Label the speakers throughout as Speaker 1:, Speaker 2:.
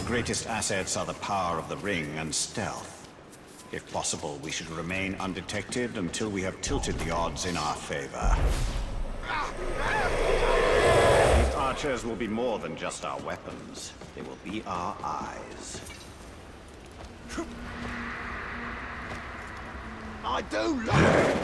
Speaker 1: greatest assets are the power of the ring and stealth. If possible, we should remain undetected until we have tilted the odds in our favor. These archers will be more than just our weapons. They will be our eyes.
Speaker 2: I do love it!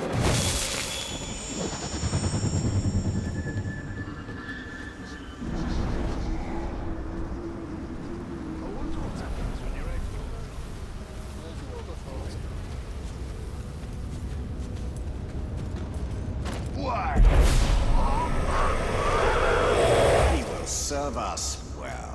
Speaker 1: He will serve us well.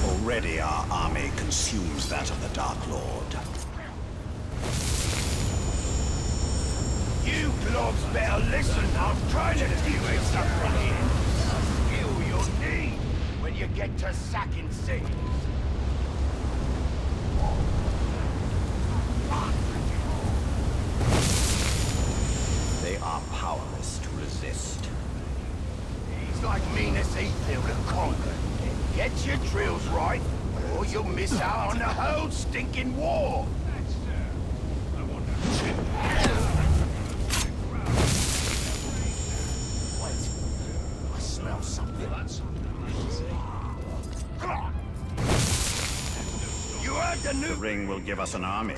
Speaker 1: Already our army consumes that of the Dark Lord.
Speaker 2: You blobs better listen. I'm trying to teach you something here. A skill you'll need when you get to sacking cities.
Speaker 1: They are powerless to resist.
Speaker 2: He's like Minas Ithil to conquer. Get your drills right, or you'll miss out on the whole stinking war. Wait, I smell something. You heard the new...
Speaker 1: The ring will give us an army,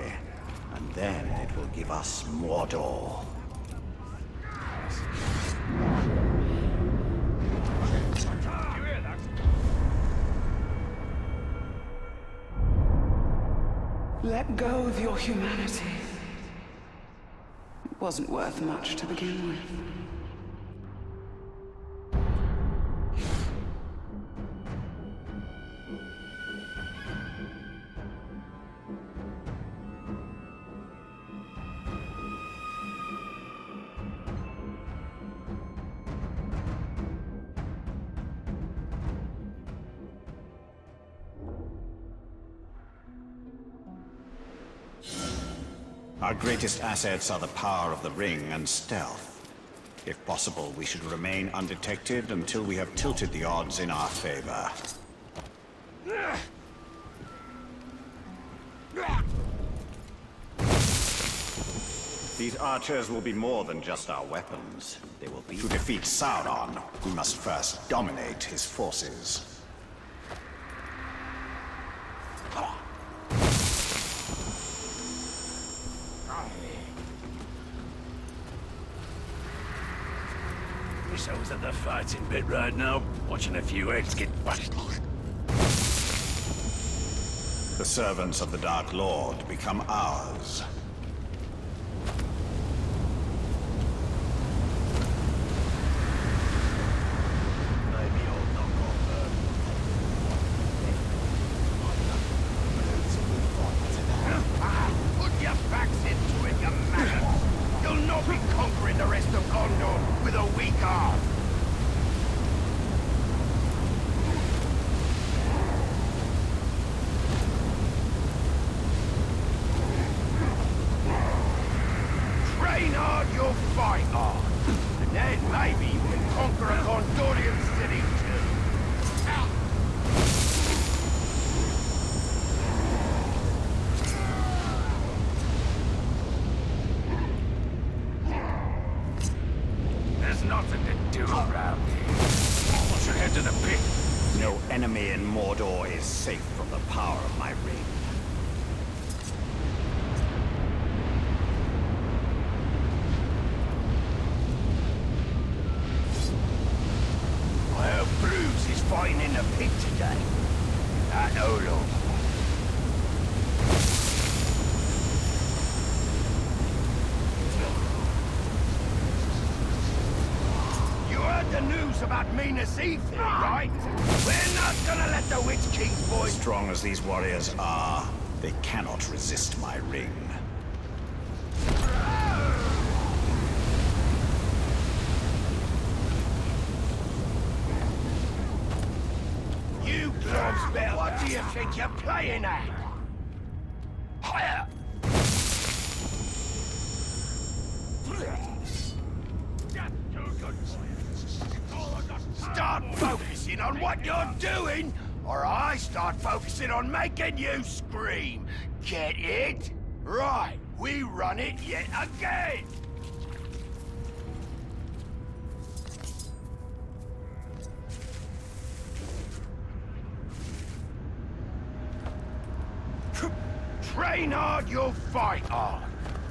Speaker 1: and then it will give us Mordor.
Speaker 3: Let go of your humanity. It wasn't worth much to begin with.
Speaker 1: Our greatest assets are the power of the ring and stealth. If possible, we should remain undetected until we have tilted the odds in our favor. These archers will be more than just our weapons. They will be... To defeat Sauron, we must first dominate his forces.
Speaker 4: Wish I was at the fighting bit right now, watching a few eggs get bashed.
Speaker 1: The servants of the Dark Lord become ours.
Speaker 2: Put your backs into it, you maggot! You'll not be conquering the rest of Gondor with a weak arm! Train hard, you'll fight hard! And then maybe you can conquer a Gondorian city too!
Speaker 4: There's nothing to do around here. What's your head to the pit?
Speaker 1: No enemy in Mordor is safe from the power of my ring.
Speaker 2: I heard Bruce is fighting in the pit today. That Olaf. about Minas Ithil, right? We're not gonna let the Witch King's boys...
Speaker 1: Strong as these warriors are, they cannot resist my ring.
Speaker 2: You blobs, better. What do you think you're playing at? Higher! Start focusing on what you're doing, or I start focusing on making you scream. Get it? Right, we run it yet again! Train hard, you'll fight hard.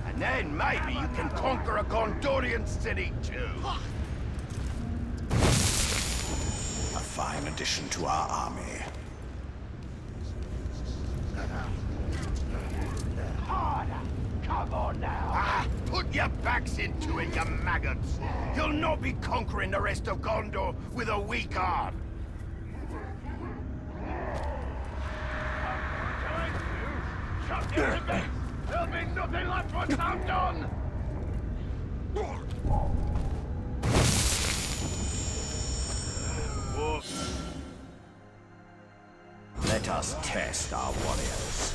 Speaker 2: And then maybe you can conquer a Gondorian city too.
Speaker 1: A fine addition to our army.
Speaker 2: Harder! Come on now! Ah, put your backs into it, you maggots! You'll not be conquering the rest of Gondor with a weak arm!
Speaker 4: There'll be nothing left once I'm done!
Speaker 1: Let us test our warriors.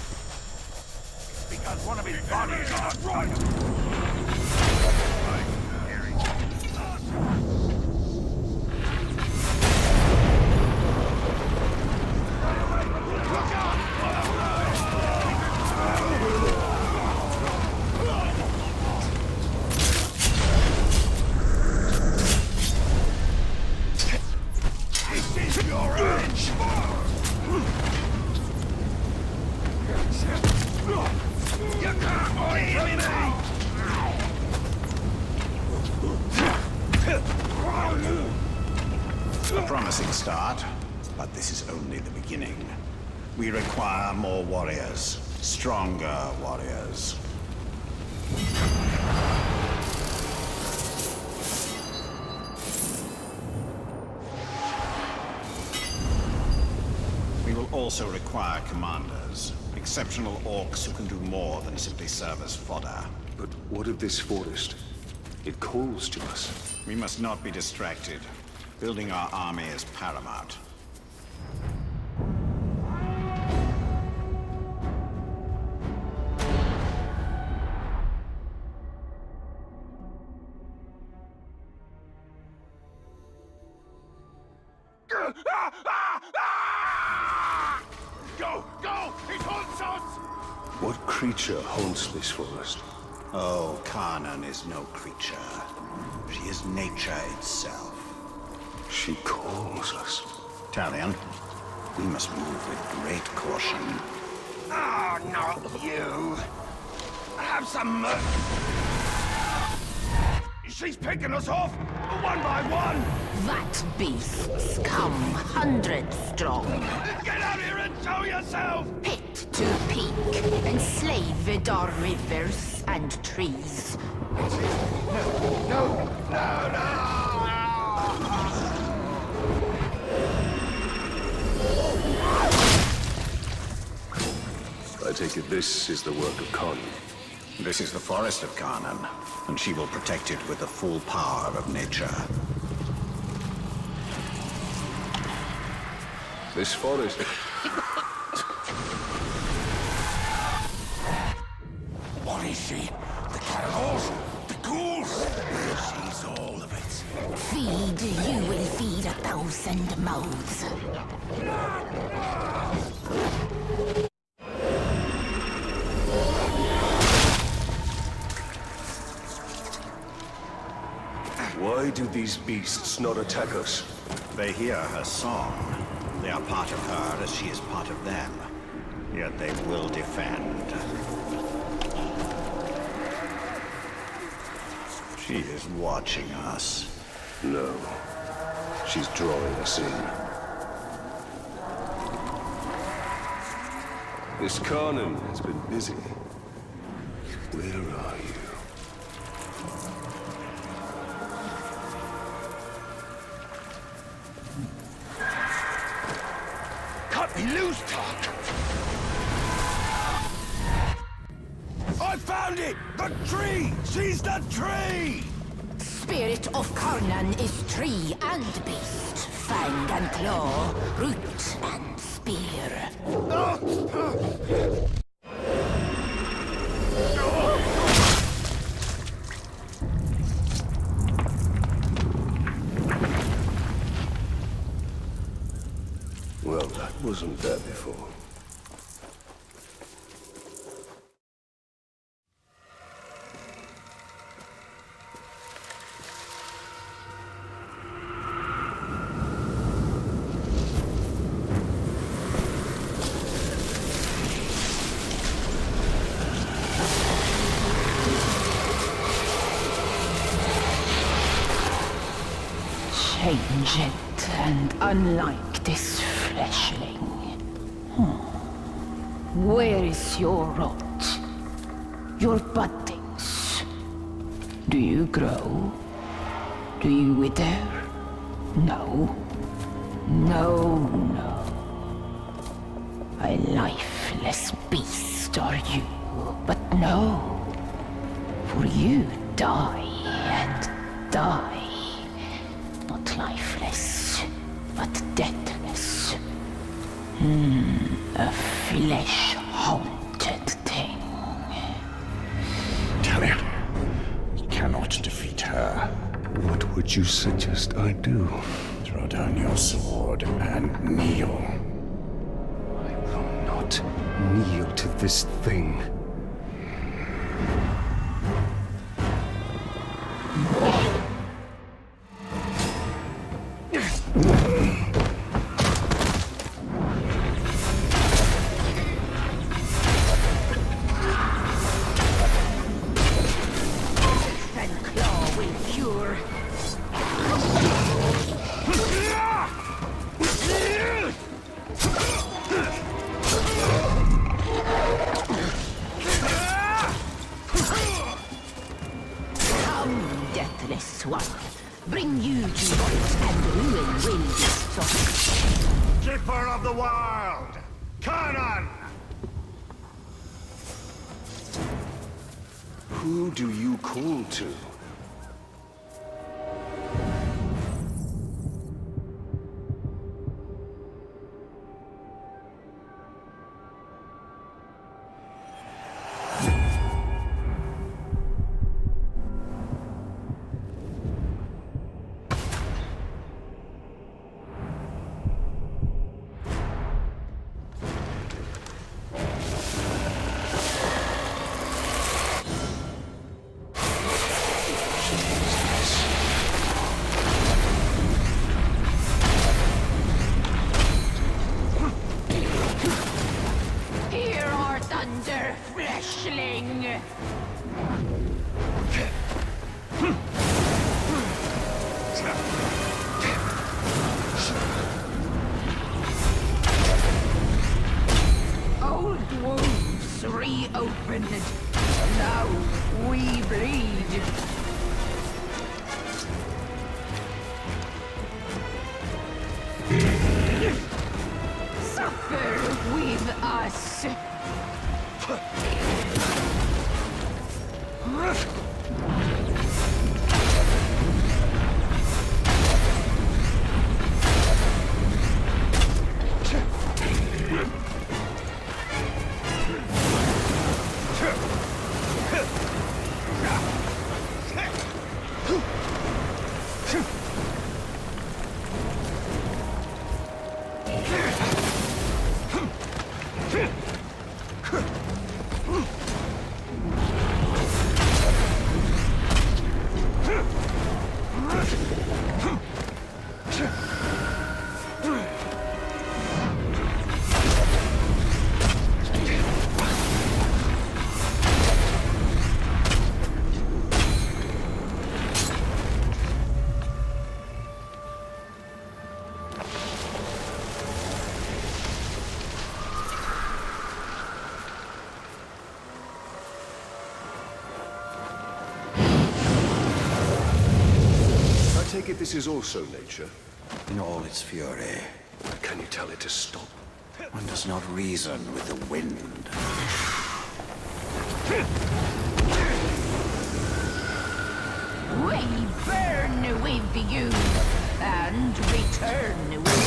Speaker 2: Because one of his bodies is right! This is your edge! You can't leave me!
Speaker 1: A promising start, but this is only the beginning. We require more warriors, stronger warriors. We will also require commanders, exceptional orcs who can do more than simply serve as fodder.
Speaker 5: But what of this forest? It calls to us.
Speaker 1: We must not be distracted. Building our army is paramount.
Speaker 2: Go! Go! It haunts us!
Speaker 5: What creature haunts this forest?
Speaker 1: Oh, Kanan is no creature. She is nature itself.
Speaker 5: She calls us.
Speaker 1: Talion, we must move with great caution.
Speaker 2: Ah, not you! Have some She's picking us off, one by one!
Speaker 6: That beasts come hundreds strong.
Speaker 2: Get out here and show yourself!
Speaker 6: Pit to peak, enslaved are rivers and trees.
Speaker 2: No!
Speaker 5: I take it this is the work of Khan.
Speaker 1: This is the forest of Kanan, and she will protect it with the full power of nature.
Speaker 5: This forest...
Speaker 2: What is she? The cannibals? The ghouls? She's all of it.
Speaker 6: Feed, you will feed 1,000 mouths.
Speaker 5: Why do these beasts not attack us?
Speaker 1: They hear her song. They are part of her as she is part of them. Yet they will defend. She is watching us.
Speaker 5: No. She's drawing us in. This Kanan has been busy. Where are you?
Speaker 2: A tree! She's the tree!
Speaker 6: Spirit of Karnan is tree and beast, fang and claw, root and spear.
Speaker 5: Well, that wasn't there before.
Speaker 6: Changed and unlike this fleshling. Where is your rot? Your buddings? Do you grow? Do you wither? No. No, no. A lifeless beast are you, but no. For you die and die. Not lifeless, but deathless. A flesh-haunted thing.
Speaker 4: Talia, you cannot defeat her.
Speaker 5: What would you suggest I do?
Speaker 4: Throw down your sword and kneel.
Speaker 5: I will not kneel to this thing.
Speaker 6: And claw will cure. Come, deathless one. Bring you to light and ruin will be sought.
Speaker 2: Keeper of the world! Kanan!
Speaker 5: Who do you call to?
Speaker 6: Hear our thunder, fleshling! Old wounds reopened. Now we bleed. Suffer with us.
Speaker 5: I take it this is also nature.
Speaker 1: In all its fury,
Speaker 5: But can you tell it to stop?
Speaker 1: one does not reason with the wind.
Speaker 6: revive you, and return with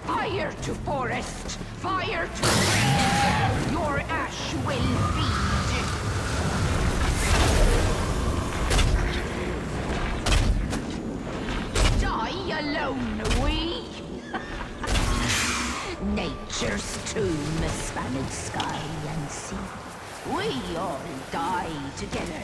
Speaker 6: fire to forest, fire to trees. Your ash will feed. Die alone, we. Nature's tomb spanned sky and sea. We all die together.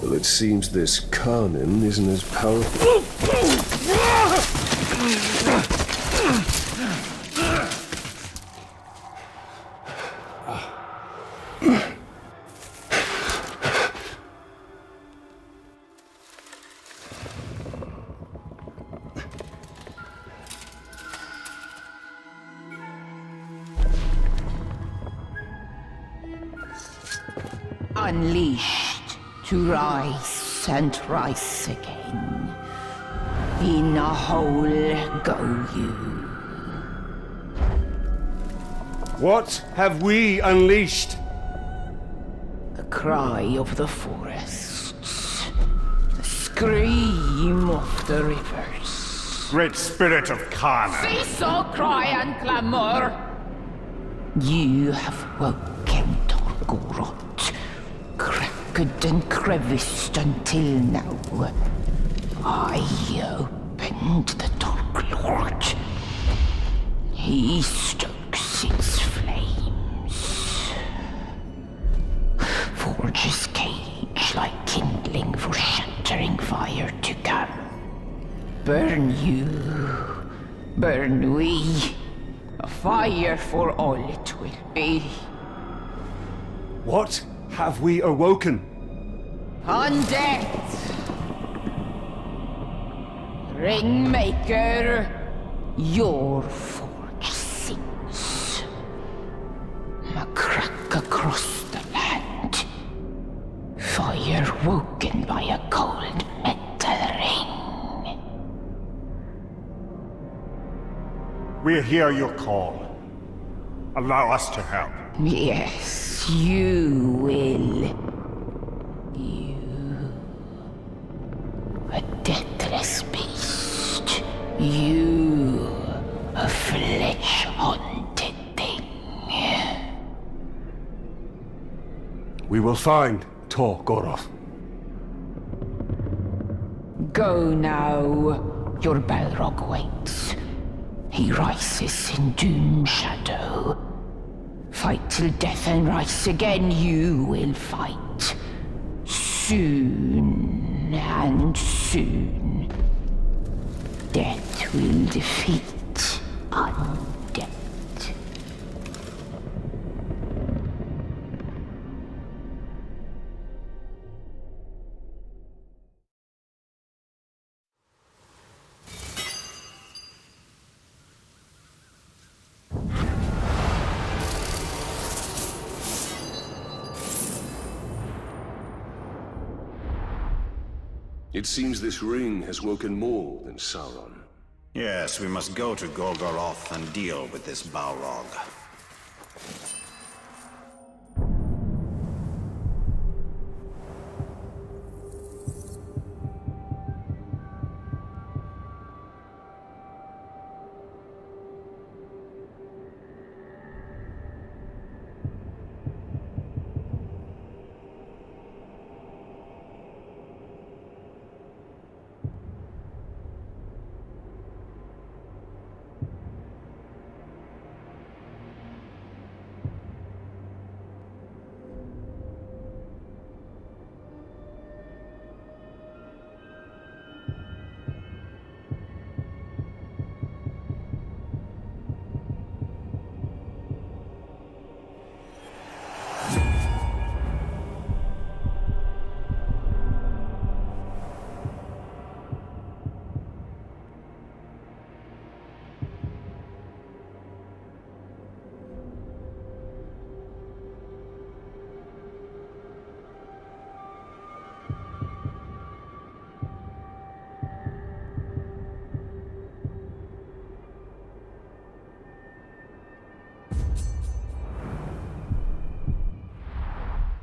Speaker 5: Well, it seems this Karnan isn't as powerful.
Speaker 6: Unleashed to rise and rise again. In a hole go you.
Speaker 7: What have we unleashed?
Speaker 6: The cry of the forests. The scream of the rivers.
Speaker 4: Great spirit of Karna.
Speaker 6: Cease all cry and clamor. You have woken Torgorot. Cracked and creviced until now. I opened the Dark Lord. He stokes its flames. Forges cage like kindling for shattering fire to come. Burn you, burn we. A fire for all it will be.
Speaker 7: What have we awoken?
Speaker 6: Undead! Ringmaker, your forge sings. A crack across the land. Fire woken by a cold metal ring.
Speaker 4: We hear your call. Allow us to help.
Speaker 6: Yes, you will. You. A deathless beast. You. A flesh-haunted thing.
Speaker 7: We will find Tor Goroth.
Speaker 6: Go now. Your Balrog waits. He rises in doom shadow. Fight till death and rise again, you will fight. Soon and soon. Death will defeat undead.
Speaker 5: It seems this ring has woken more than Sauron.
Speaker 1: Yes, we must go to Golgoroth and deal with this Balrog.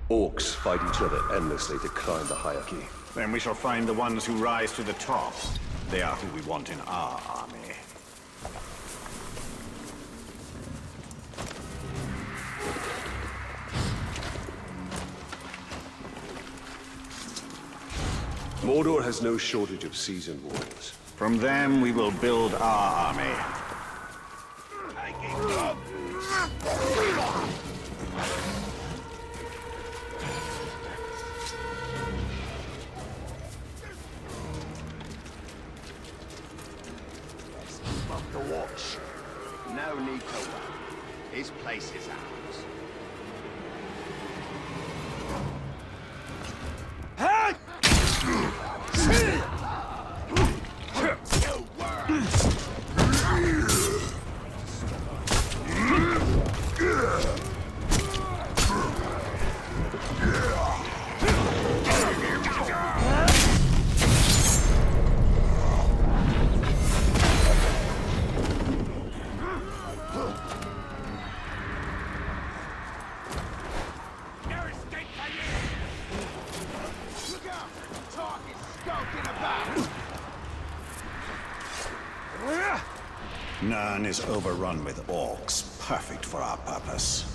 Speaker 5: Orcs fight each other endlessly to climb the hierarchy.
Speaker 1: Then we shall find the ones who rise to the top. They are who we want in our army.
Speaker 5: Mordor has no shortage of seasoned warriors.
Speaker 1: From them, we will build our army.
Speaker 2: Above the watch. No need to run. His place is ours.
Speaker 1: Nirn is overrun with orcs, perfect for our purpose.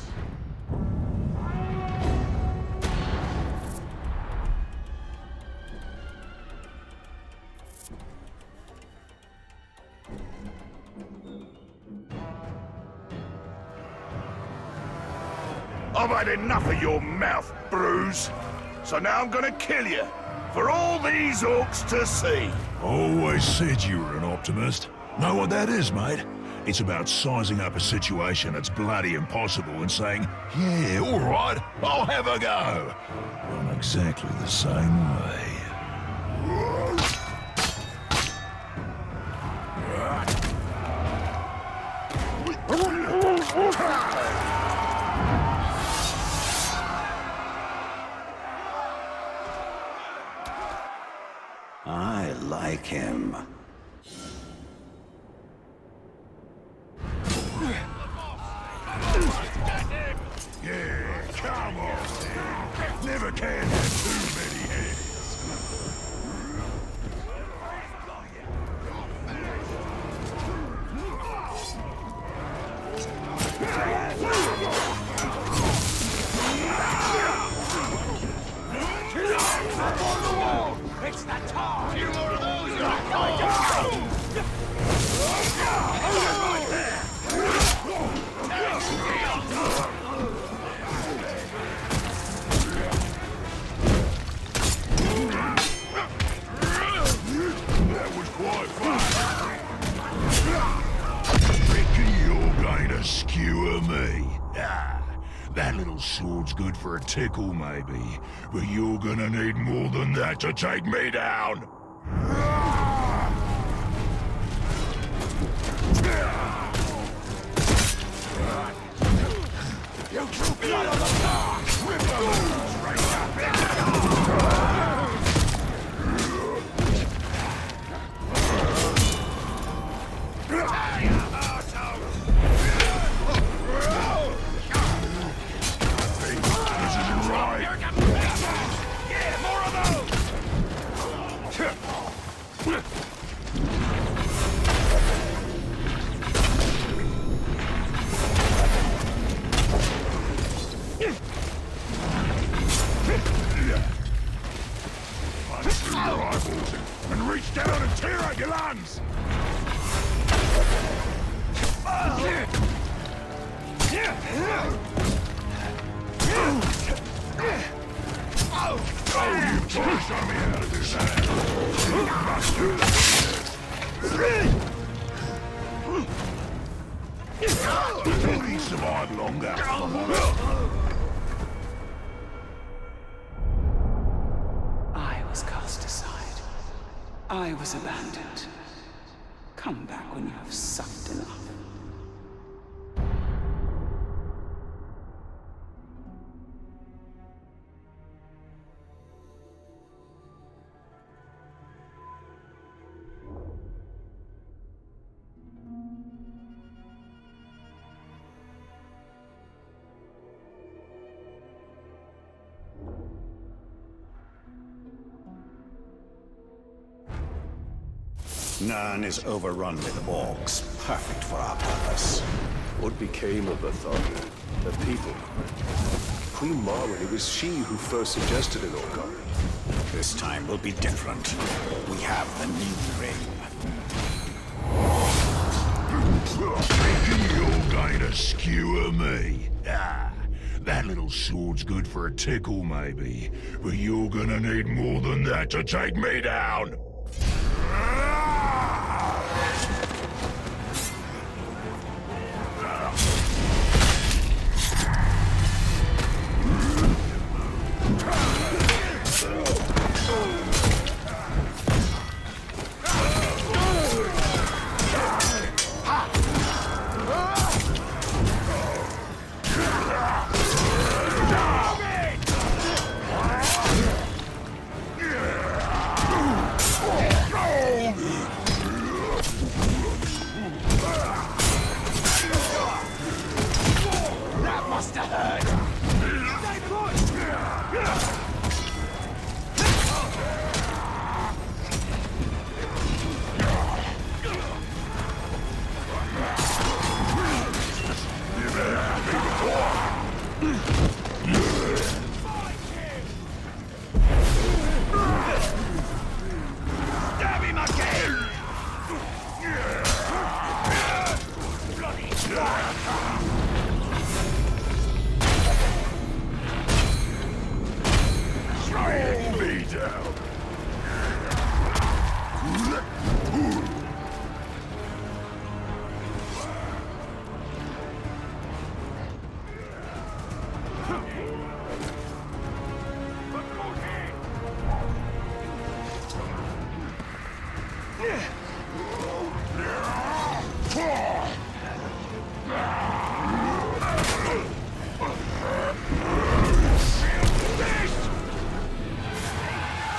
Speaker 2: I've had enough of your mouth, Bruise. So now I'm gonna kill you. For all these orcs to see.
Speaker 8: Always said you were an optimist. Know what that is, mate? It's about sizing up a situation that's bloody impossible and saying, yeah, all right, I'll have a go. I'm exactly the same way.
Speaker 1: I like him.
Speaker 8: Yeah, come on. Never can have too many heads.
Speaker 2: It's the time! You more of those!
Speaker 8: That was quite fun. Reckon you're going to skewer me. Ah, that little sword's good for a tickle, maybe. But you're gonna need more than that to take me down.
Speaker 2: You true blood of the dark! Rip the moves right up!
Speaker 8: This isn't right.
Speaker 2: Yeah, more of those!
Speaker 8: Punch through your eyeballs and reach down and tear out your lungs. Oh, you try to show me how to do that. You must do that. Will he survive longer?
Speaker 3: I was cast aside. I was abandoned. Come back when you have sucked enough.
Speaker 1: Nern is overrun with orcs, perfect for our purpose.
Speaker 5: What became of the Thought? The people? Queen Marwen, it was she who first suggested an orc army.
Speaker 1: This time will be different. We have the new ring.
Speaker 8: You're going to skewer me. Ah, that little sword's good for a tickle, maybe. But you're gonna need more than that to take me down.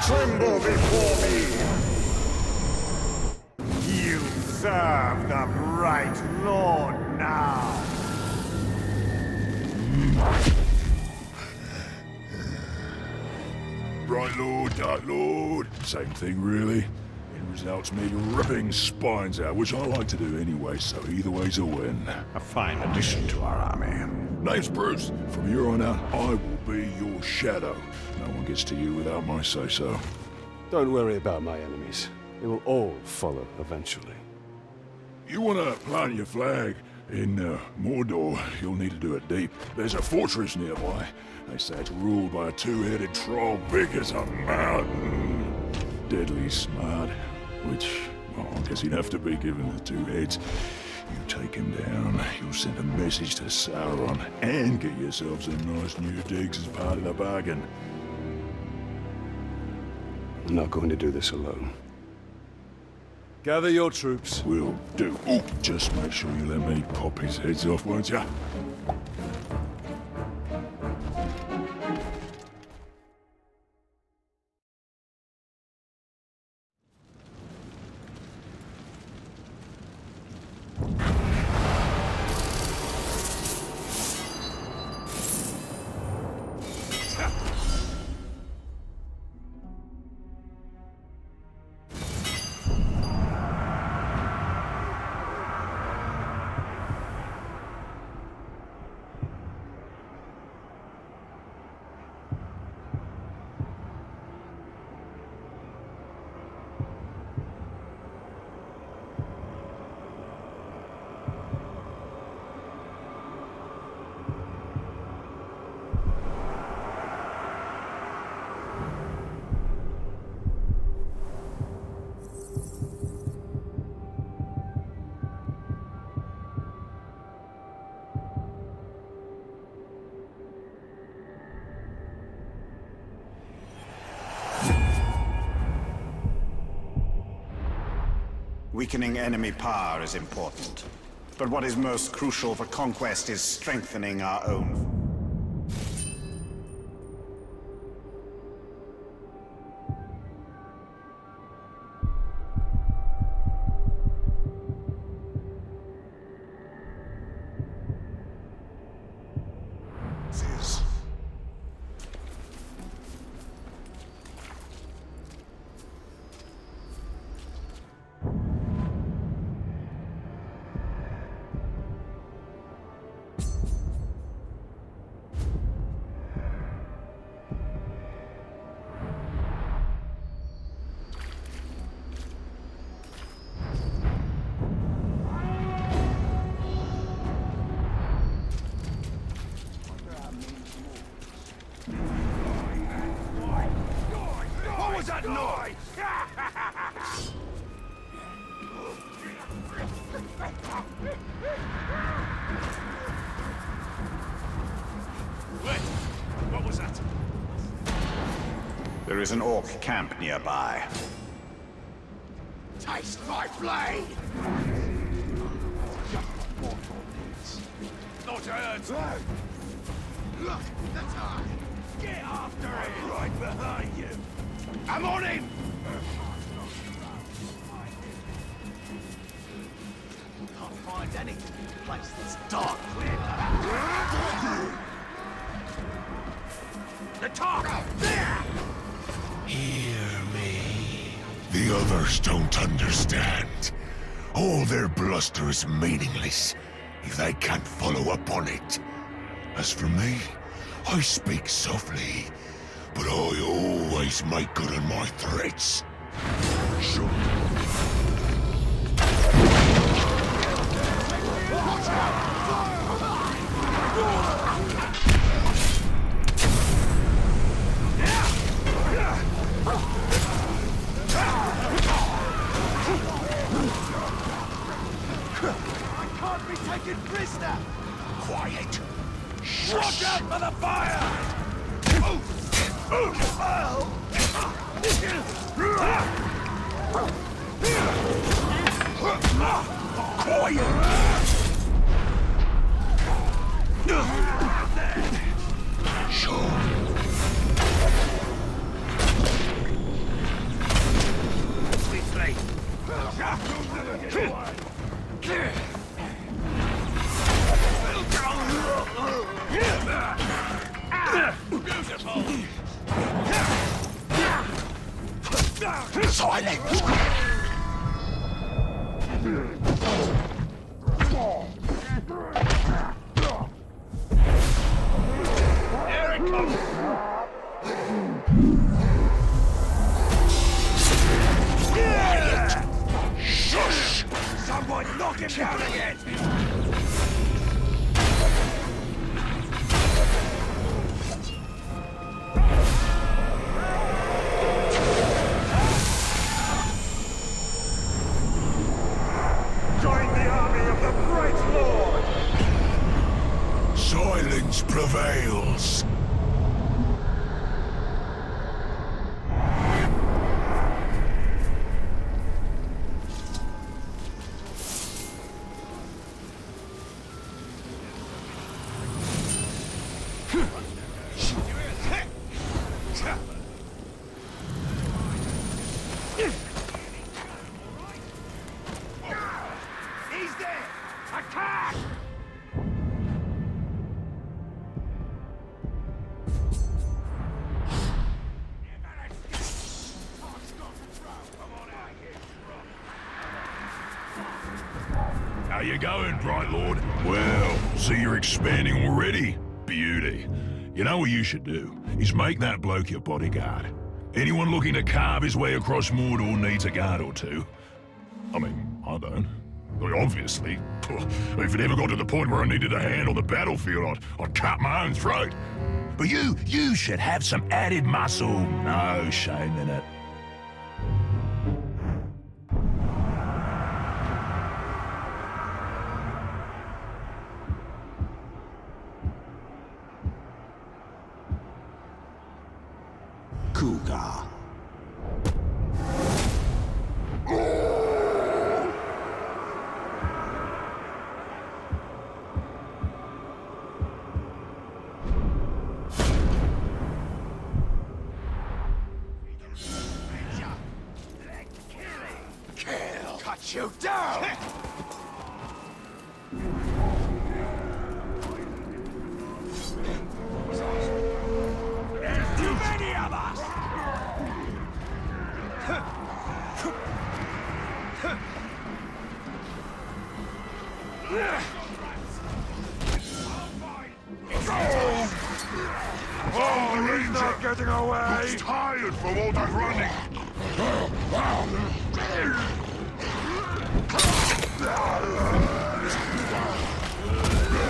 Speaker 2: Tremble before me! You serve the bright Lord now!
Speaker 8: Bright Lord, Dark Lord. Same thing, really. It results me ripping spines out, which I like to do anyway, so either way's a win.
Speaker 1: A fine addition to our army.
Speaker 8: Name's Bruce. From here on out, I will be your shadow. No one gets to you without my say-so.
Speaker 7: Don't worry about my enemies. They will all follow eventually.
Speaker 8: You want to plant your flag in Mordor, you'll need to do it deep. There's a fortress nearby. They say it's ruled by a two-headed troll big as a mountain. Deadly smart, which, well, I guess he'd have to be given the two heads. You take him down, you'll send a message to Sauron, and get yourselves some nice new digs as part of the bargain.
Speaker 7: I'm not going to do this alone. Gather your troops.
Speaker 8: Will do. Ooh, just make sure you let me pop his heads off, won't ya?
Speaker 1: Weakening enemy power is important. But what is most crucial for conquest is strengthening our own.
Speaker 2: that noise?
Speaker 4: Wait, what was that?
Speaker 1: There is an orc camp nearby.
Speaker 2: Taste my blade!
Speaker 4: Thought I heard some.
Speaker 2: Look, that's high! Get after him! Right behind you! I'm on him! Can't find anything in a place that's dark. The top! There!
Speaker 8: Hear me. The others don't understand. All their bluster is meaningless if they can't follow up on it. As for me, I speak softly, but I always make good on my threats. Sure.
Speaker 2: Taken prisoner! Quiet! Watch out for the fire!
Speaker 8: Silence!
Speaker 2: Here it comes!
Speaker 8: Shush!
Speaker 2: Someone knock him down again! Join the army of the Great Lord!
Speaker 8: Silence prevails.
Speaker 2: He's there! Attack!
Speaker 8: How you going, Bright Lord? Well, see you're expanding already. Beauty. You know what you should do? Is make that bloke your bodyguard. Anyone looking to carve his way across Mordor needs a guard or two. I mean, I don't. I mean, obviously. If it ever got to the point where I needed a hand on the battlefield, I'd cut my own throat. But you should have some added muscle. No shame in it.
Speaker 1: Cougar.
Speaker 2: Cut you down! There's too many of us!
Speaker 8: Oh, he's not getting away! He's tired from all that running!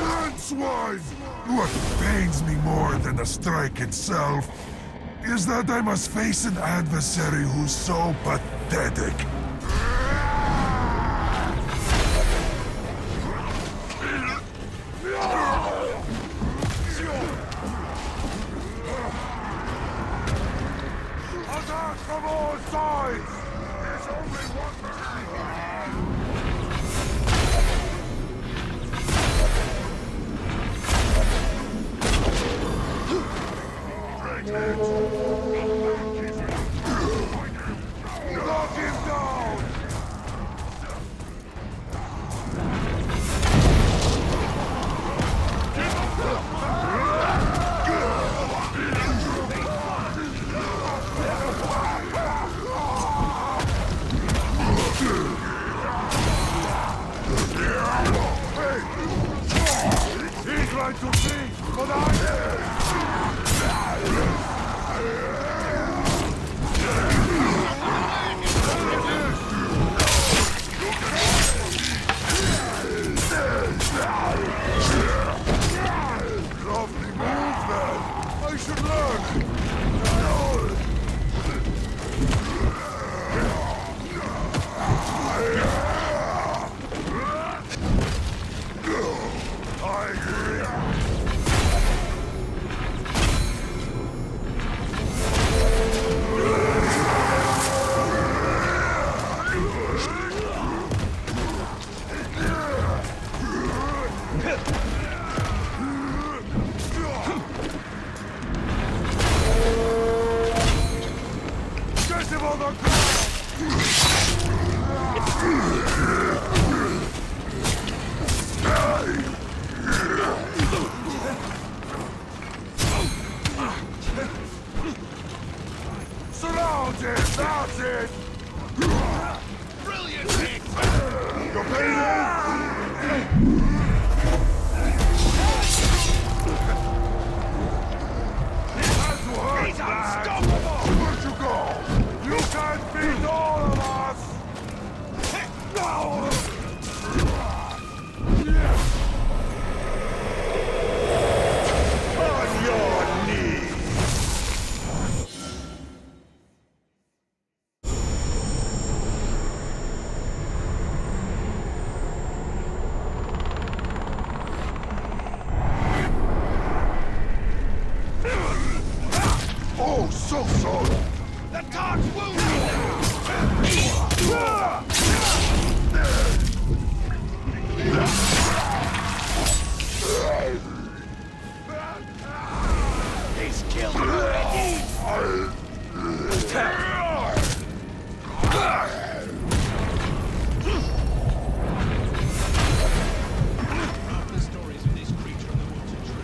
Speaker 8: Landswife! What pains me more than the strike itself is that I must face an adversary who's so pathetic.
Speaker 2: Attack from all sides! There's only one knock him down! He's right to me, but lovely move, man. I should learn. I agree. Get him on the ground! Surround him! That's it! Brilliant hit! You're He's unstoppable! Where'd you go? You can't beat all of us! No! On your knees! Oh, so sorry! The dog's He's killed already!
Speaker 4: The stories of this creature in the woods are true.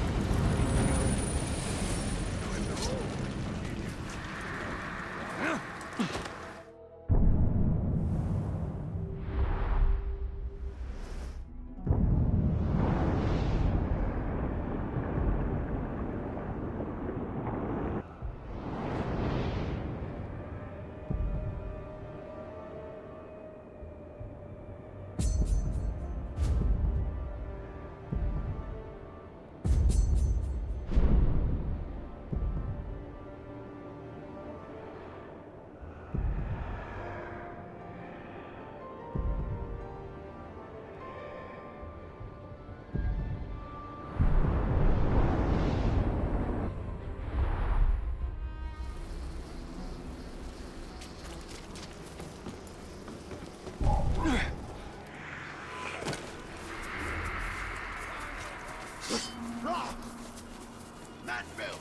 Speaker 2: Manville!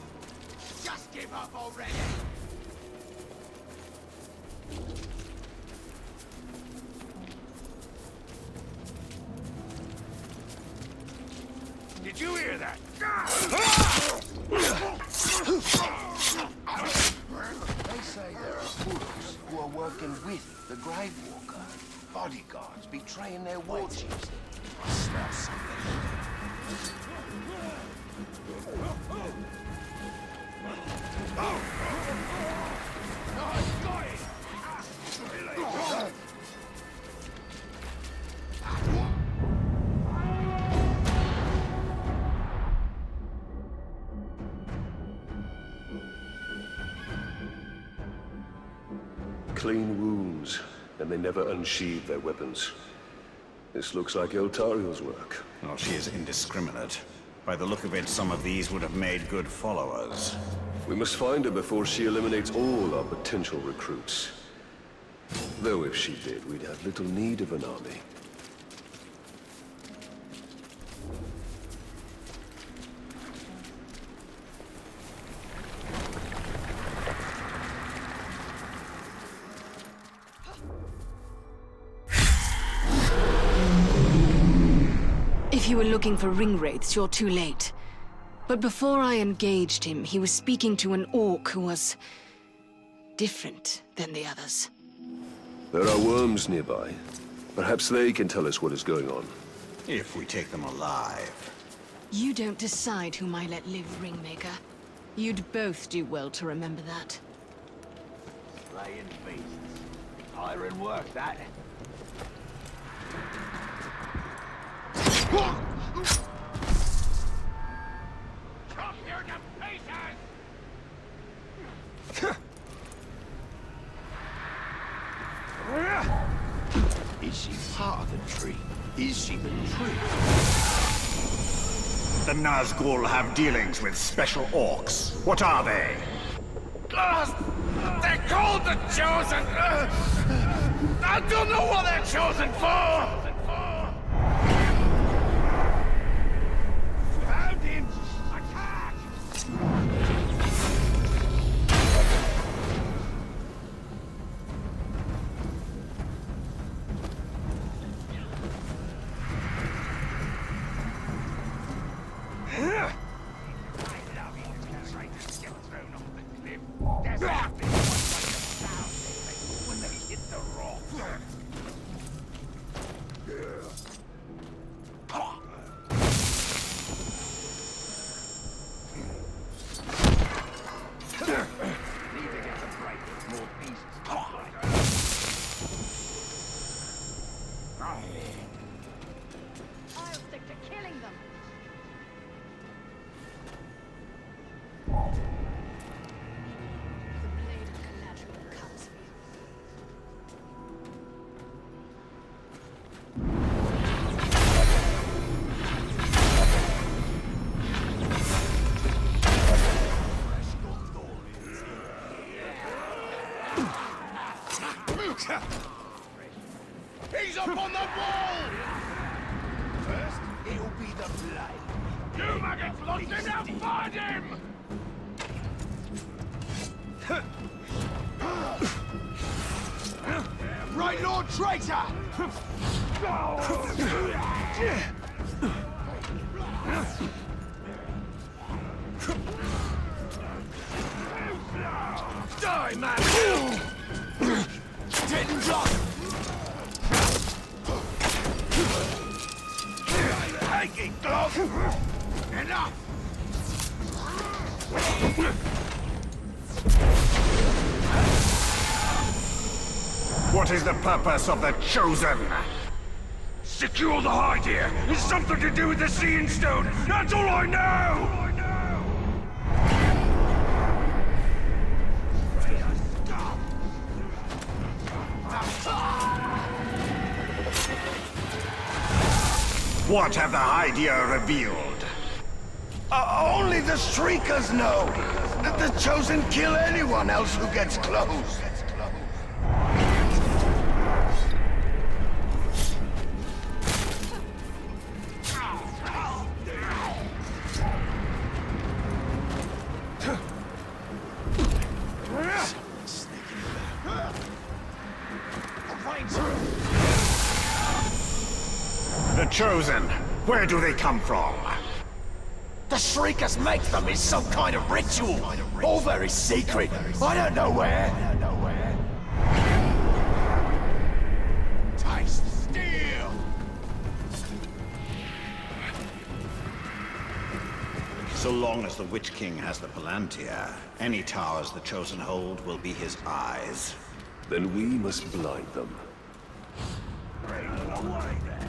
Speaker 2: Just give up already! Did you hear that?
Speaker 9: They say there are fools who are working with the Grave Walker. Bodyguards betraying their war chiefs. I smell something.
Speaker 5: clean wounds, and they never unsheathe their weapons. This looks like Eltariel's work.
Speaker 1: Well, she is indiscriminate. By the look of it, some of these would have made good followers.
Speaker 5: We must find her before she eliminates all our potential recruits. Though if she did, we'd have little need of an army.
Speaker 10: If you were looking for ring wraiths, you're too late. But before I engaged him, he was speaking to an orc who was different than the others.
Speaker 5: There are worms nearby. Perhaps they can tell us what is going on.
Speaker 1: If we take them alive.
Speaker 10: You don't decide whom I let live, Ringmaker. You'd both do well to remember that.
Speaker 2: Slaying beasts. Iron work, that.
Speaker 4: Chop you to pieces!
Speaker 2: Is she part of the tree? Is she the tree?
Speaker 1: The Nazgul have dealings with special orcs. What are they?
Speaker 4: They're called the Chosen! I don't know what they're chosen for!
Speaker 2: Found him! Attack!
Speaker 4: When they hit the rock.
Speaker 10: I'll stick to killing them. The blade of Galadriel cuts me.
Speaker 2: He's up on the wall! First, it'll be the blade.
Speaker 4: You maggots lost him, now find him!
Speaker 2: Right, Lord Traitor!
Speaker 4: Die, man!
Speaker 2: Didn't drop! Take it, Glove! Enough!
Speaker 1: What is the purpose of the Chosen?
Speaker 4: Secure the hide here! It's something to do with the Seeing Stone! That's all I know!
Speaker 1: What have the Hydeia revealed?
Speaker 2: Only the Shriekers know! The Chosen kill anyone else who gets close!
Speaker 1: The Chosen, where do they come from?
Speaker 2: The Shriekers make them in some kind of ritual! All very secret! I don't know where! Taste steel!
Speaker 1: So long as the Witch King has the Palantir, any towers the Chosen hold will be his eyes.
Speaker 5: Then we must blind them.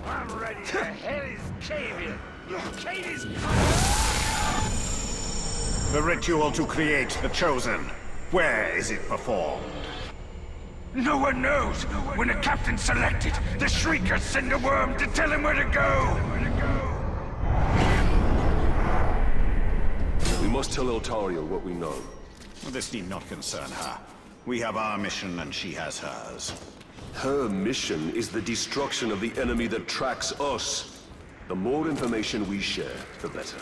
Speaker 4: I'm ready to hell is caving! Kate is...
Speaker 1: The ritual to create the Chosen, where is it performed?
Speaker 4: No one knows. When the captain's selected, the Shriekers send a worm to tell him where to go.
Speaker 5: We must tell Eltariel what we know.
Speaker 1: Well, this need not concern her. We have our mission and she has hers.
Speaker 5: Her mission is the destruction of the enemy that tracks us. The more information we share, the better.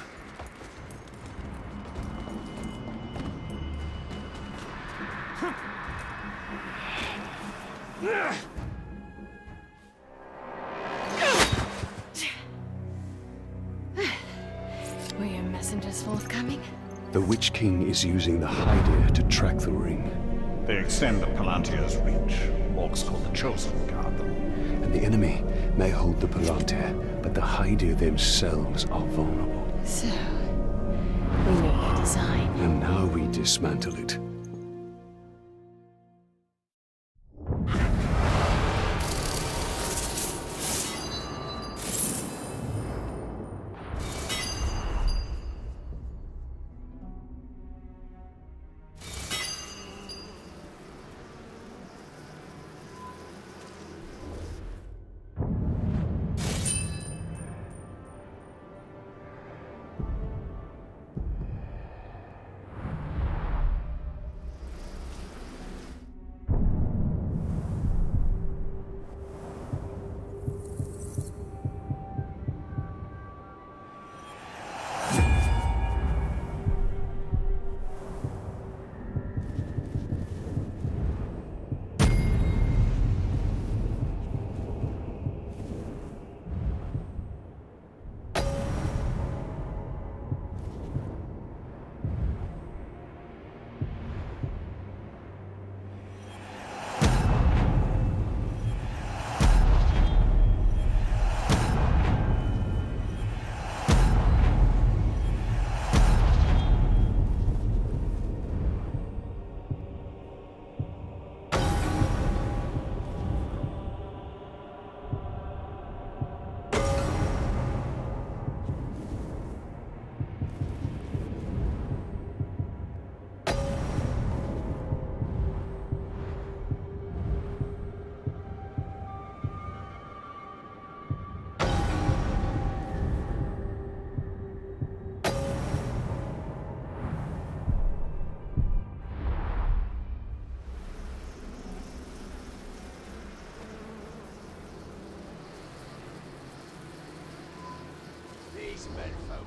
Speaker 10: Were your messengers forthcoming?
Speaker 7: The Witch King is using the Hydir to track the ring.
Speaker 1: They extend the Palantir's reach. Orcs called the Chosen guard them.
Speaker 7: And the enemy may hold the Palantir, but the Hydir themselves are vulnerable.
Speaker 10: So, we know your design.
Speaker 7: And now we dismantle it.
Speaker 2: These men folk